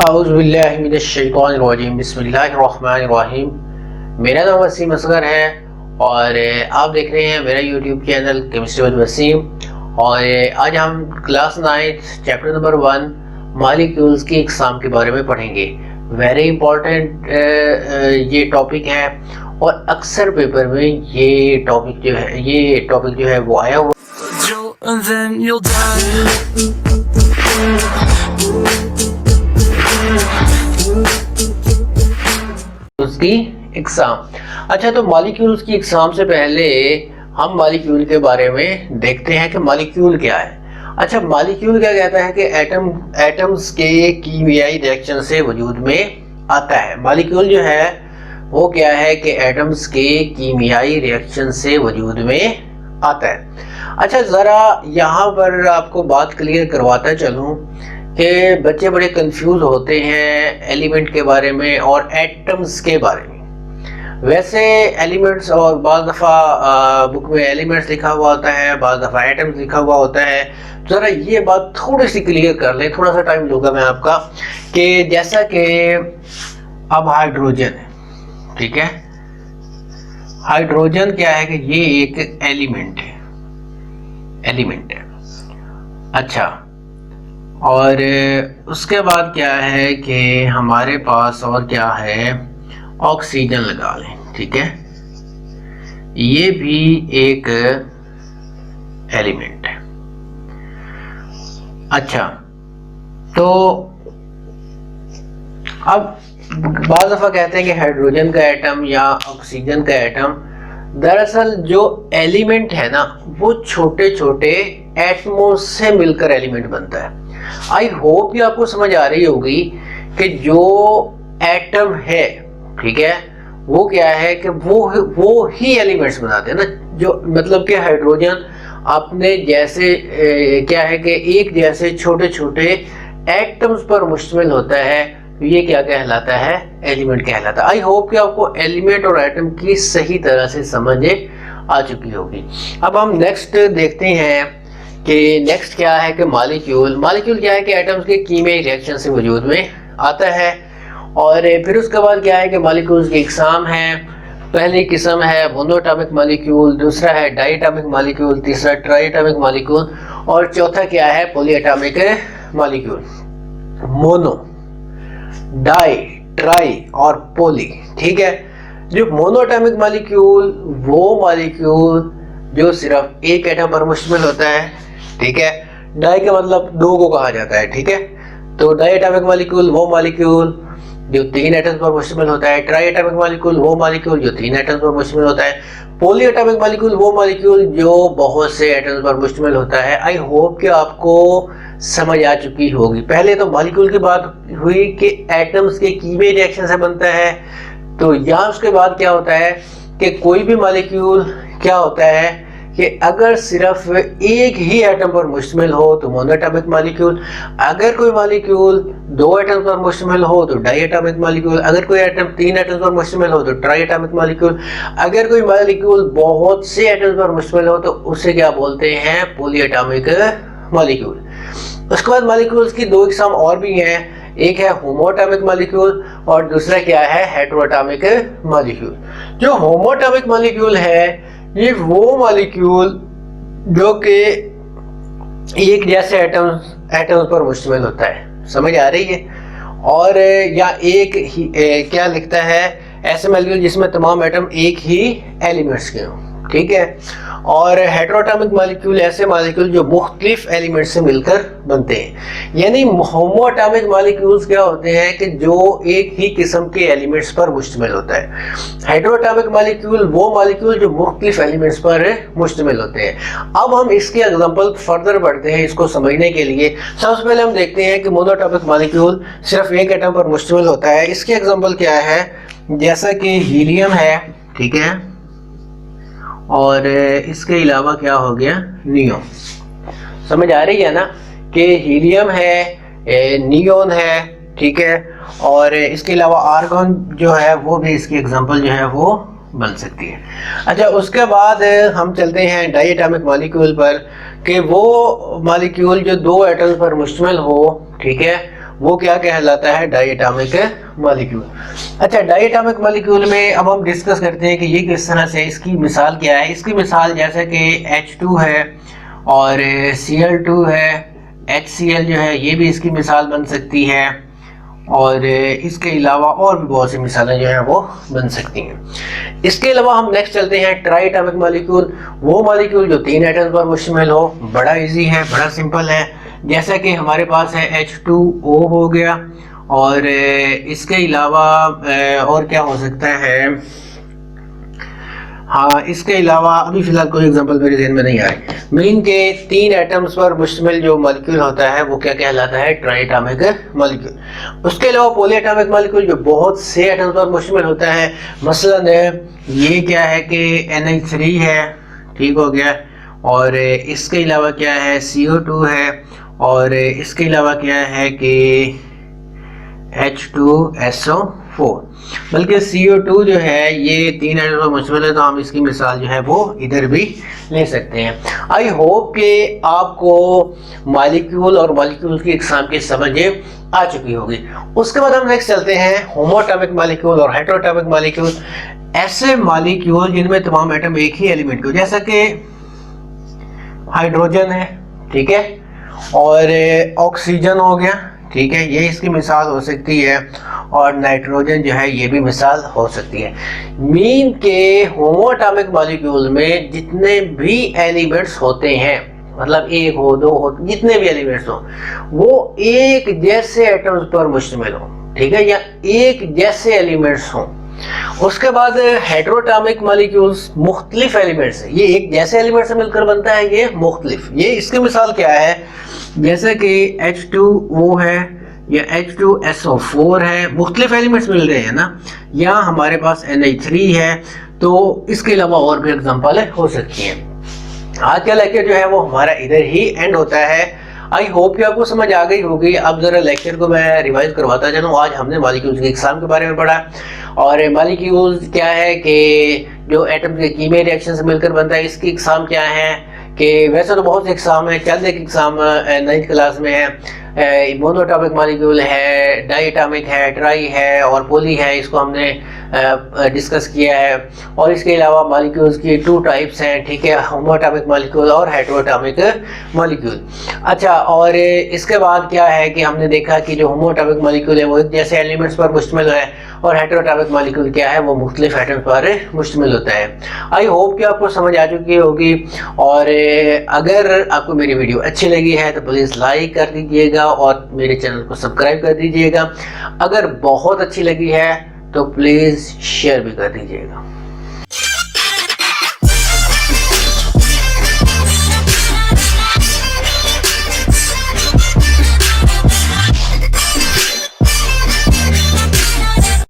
औज़ुबिल्लाहिमिनश्शैतानिर्रजीम बिस्मिल्लाहिर्रहमानिर्रहीम। मेरा नाम वसीम असगर है और आप देख रहे हैं मेरा YouTube channel chemistry with Wasim. और आज हम क्लास 9 चैप्टर नंबर 1 मॉलिक्यूल्स की इकसाम के बारे में पढ़ेंगे। वेरी इंपॉर्टेंट ये टॉपिक है और अक्सर पेपर में ये टॉपिक जो है वो आया हुआ उसकी एग्जाम। अच्छा, तो मॉलिक्यूल्स की एग्जाम से पहले हम मॉलिक्यूल के बारे में देखते हैं कि मॉलिक्यूल क्या है। अच्छा, मॉलिक्यूल क्या कहता है कि एटम्स के कीमियाई रिएक्शन से वजूद में आता है। मॉलिक्यूल जो है वो क्या है कि एटम्स के कीमियाई रिएक्शन से वजूद में आता है। अच्छा, ज़रा यहाँ पर आपको बात क्लियर करवाता चलूँ कि बच्चे बड़े कंफ्यूज होते हैं एलिमेंट के बारे में और एटम्स के बारे में। वैसे एलिमेंट्स और बाज़ दफ़ा बुक में एलिमेंट्स लिखा हुआ होता है, बाज़ दफ़ा एटम्स लिखा हुआ होता है। ज़रा ये बात थोड़ी सी क्लियर कर लें, थोड़ा सा टाइम लूँगा मैं आपका। कि जैसा कि अब हाइड्रोजन है, ठीक है। हाइड्रोजन क्या है कि ये एक एलिमेंट है। अच्छा, और उसके बाद क्या है कि हमारे पास और क्या है, ऑक्सीजन लगा लें, ठीक है। ये भी एक एलिमेंट है। अच्छा, तो अब बाज़ दफ़ा कहते हैं कि हाइड्रोजन का एटम या ऑक्सीजन का एटम, दरअसल जो एलिमेंट है ना वो छोटे छोटे एटमों से मिलकर एलिमेंट बनता है। आई होप कि आपको समझ आ रही होगी कि जो एटम है, ठीक है, वो क्या है कि वो ही एलिमेंट्स बनाते हैं ना। जो मतलब कि हाइड्रोजन अपने जैसे क्या है कि एक जैसे छोटे छोटे एटम्स पर मुश्तमिल होता है, ये क्या कहलाता है, एलिमेंट कहलाता है। आई होप कि आपको एलिमेंट और एटम की सही तरह से समझ आ चुकी होगी। अब हम नेक्स्ट देखते हैं कि नेक्स्ट क्या है कि मॉलिक्यूल क्या है कि एटम्स के कीमियाई रिएक्शन से वजूद में आता है। और फिर उसके बाद क्या है कि मॉलिक्यूल्स की इकसाम है। पहली किस्म है मोनोएटॉमिक मॉलिक्यूल, दूसरा है डाइएटॉमिक मॉलिक्यूल, तीसरा ट्राइएटॉमिक मॉलिक्यूल और चौथा क्या है, polyatomic molecule. Mono, di, tri और पोली, ठीक है। जो मोनोएटॉमिक मॉलिक्यूल वो मॉलिक्यूल जो सिर्फ एक एटम पर मुश्तमिल होता है, ठीक है। डाई का मतलब दो को कहा जाता है, ठीक है। तो डाइएटॉमिक मॉलिक्यूल वो मॉलिक्यूल जो तीन एटम्स पर मुश्तमिल होता है। ट्राइएटॉमिक मॉलिक्यूल वो मॉलिक्यूल जो तीन एटम्स पर मुश्तमिल होता है। पॉलीएटॉमिक मॉलिक्यूल वो मॉलिक्यूल जो बहुत से एटम्स पर मुश्तमिल होता है। आई होप कि आपको समझ आ चुकी होगी। पहले तो मॉलिक्यूल की बात हुई कि एटम्स के कीमियाई रिएक्शन से बनता है। तो यहाँ उसके बाद क्या होता है कि कोई भी मॉलिक्यूल क्या होता है कि अगर सिर्फ एक ही एटम पर मुश्तमिल हो तो मोनोएटॉमिक मॉलिक्यूल, अगर कोई मॉलिक्यूल दो एटम पर मुश्तमिल हो तो डाइएटॉमिक मॉलिक्यूल, अगर कोई एटम तीन एटम पर मुश्तमिल हो तो ट्राइएटॉमिक मॉलिक्यूल, अगर कोई मॉलिक्यूल बहुत से एटम पर मुश्तमिल हो तो उसे क्या बोलते हैं, पॉलीएटॉमिक मॉलिक्यूल। उसके बाद मॉलिक्यूल्स की दो किस्म और भी हैं, एक है होमोएटॉमिक मॉलिक्यूल और दूसरा क्या है, हेटेरोएटॉमिक मॉलिक्यूल। जो होमोएटॉमिक मॉलिक्यूल है ये वो मॉलिक्यूल जो कि एक जैसे एटम्स पर मुश्तमिल होता है, समझ आ रही है। और या एक ही क्या लिखता है, ऐसे मॉलिक्यूल जिसमें तमाम एटम एक ही एलिमेंट्स के हों, ठीक है। और हेटेरोएटॉमिक मॉलिक्यूल ऐसे मॉलिक्यूल जो मुख्तलिफ एलिमेंट से मिलकर बनते हैं। यानी होमोएटॉमिक मॉलिक्यूल्स क्या होते हैं कि जो एक ही किस्म के एलिमेंट्स पर मुश्तमिल होता है। हेटेरोएटॉमिक मॉलिक्यूल वो मॉलिक्यूल जो मुख्तलिफ एलिमेंट्स पर मुश्तमिल होते हैं। अब हम इसके एग्जांपल फर्दर बढ़ते हैं इसको समझने के लिए। सबसे पहले हम देखते हैं कि मोनोएटॉमिक मॉलिक्यूल सिर्फ एक एटम पर मुश्तमिल होता है। इसके एग्जांपल क्या है, जैसा कि हीलियम है, ठीक है, और इसके अलावा क्या हो गया, नियोन। समझ आ रही है ना कि हीलियम है, नियोन है, ठीक है, और इसके अलावा आर्गन जो है वो भी इसकी एग्जांपल जो है वो बन सकती है। अच्छा, उसके बाद हम चलते हैं डाइएटॉमिक मॉलिक्यूल पर कि वो मॉलिक्यूल जो दो एटम्स पर मुश्तमिल हो, ठीक है, वो क्या कहलाता है, डाई एटॉमिक मॉलिक्यूल। अच्छा, डाई एटॉमिक मॉलिक्यूल में अब हम डिस्कस करते हैं कि ये किस तरह से, इसकी मिसाल क्या है। इसकी मिसाल जैसे कि H2 है और Cl2 है, HCl जो है ये भी इसकी मिसाल बन सकती है, और इसके अलावा और भी बहुत सी मिसालें जो हैं वो बन सकती हैं। इसके अलावा हम नेक्स्ट चलते हैं ट्राई एटॉमिक मॉलिक्यूल। वो मॉलिक्यूल जो 3 एटम्स पर मुश्तमिल हो। बड़ा इजी है, बड़ा सिंपल है। जैसा कि हमारे पास है H2O हो गया, और इसके अलावा और क्या हो सकता है, हाँ इसके अलावा अभी फिलहाल कोई एग्जांपल मेरे ज़हन में नहीं आ रही। मीन के 3 एटम्स पर मुश्तमिल जो मॉलिक्यूल होता है वो क्या कहलाता है, ट्राई एटॉमिक मॉलिक्यूल। उसके अलावा पॉली एटॉमिक मॉलिक्यूल जो बहुत से एटम्स पर मुश्तमिल होता है, मसलन ये क्या है कि NH3 है, ठीक हो गया, और इसके अलावा क्या है, CO2 है, और इसके अलावा क्या है कि H2SO4। बल्कि CO2 जो है ये 3 एटम पर मुश्तमिल है, तो हम इसकी मिसाल जो है वो इधर भी ले सकते हैं। आई होप कि आपको मॉलिक्यूल और मॉलिक्यूल की इकसाम की समझ आ चुकी होगी। उसके बाद हम नेक्स्ट चलते हैं होमोएटॉमिक मॉलिक्यूल और हेटेरोएटॉमिक मॉलिक्यूल। ऐसे मॉलिक्यूल जिनमें तमाम एटम एक ही एलिमेंट को, जैसा कि हाइड्रोजन है, ठीक है, और ऑक्सीजन हो गया, ठीक है, ये इसकी मिसाल हो सकती है, और नाइट्रोजन जो है ये भी मिसाल हो सकती है। मीन के होमोएटॉमिक मॉलिक्यूल में जितने भी एलिमेंट्स होते हैं, मतलब 1 हो 2 हो, जितने भी एलिमेंट्स हो, वो एक जैसे एटम्स पर मुश्तमिल हो, ठीक है, या एक जैसे एलिमेंट्स हों। उसके बाद हेटेरोएटॉमिक मॉलिक्यूल्स मुख्तलिफ एलिमेंट्स है, ये एक जैसे एलिमेंट से मिलकर बनता है, ये मुख्तलिफ। ये इसकी मिसाल क्या है, जैसे कि H2O है या H2SO4 है, मुख्तलिफ एलिमेंट्स मिल रहे हैं ना, या हमारे पास NH3 है, तो इसके अलावा और भी एग्जांपल हो सकती हैं। आज का लेक्चर जो है वो हमारा इधर ही एंड होता है। आई होप कि आपको समझ आ गई होगी। अब जरा लेक्चर को मैं रिवाइज करवाता चलूँ। आज हमने मॉलिक्यूल्स की इकसाम के बारे में पढ़ा, और मॉलिक्यूल्स क्या है कि जो एटम के कीमियाई रिएक्शन से मिलकर बनता है, इसकी इकसाम क्या है कि वैसे तो बहुत से इकसाम है, चंद एक इकसाम 9th क्लास में है। मोनोएटॉमिक मॉलिक्यूल है, डाई एटॉमिक है, ट्राई है और पॉली है, इसको हमने डिस्कस किया है। और इसके अलावा मॉलिक्यूल्स की 2 टाइप्स हैं, ठीक है, होमोएटॉमिक मॉलिक्यूल और हेटेरोएटॉमिक मॉलिक्यूल। अच्छा, और इसके बाद क्या है कि हमने देखा कि जो होमोएटॉमिक मॉलिक्यूल है वो एक जैसे एलिमेंट्स पर मुश्तमिल है, और हेटेरोएटॉमिक मॉलिक्यूल क्या है, वो मुख्तलिफ एटम्स पर मुश्तमिल होता है। आई होप कि आपको समझ आ चुकी होगी, और अगर आपको मेरी वीडियो अच्छी लगी है तो प्लीज़ लाइक कर दीजिएगा और मेरे चैनल को सब्सक्राइब कर दीजिएगा। अगर बहुत अच्छी लगी है तो प्लीज़ शेयर भी कर दीजिएगा।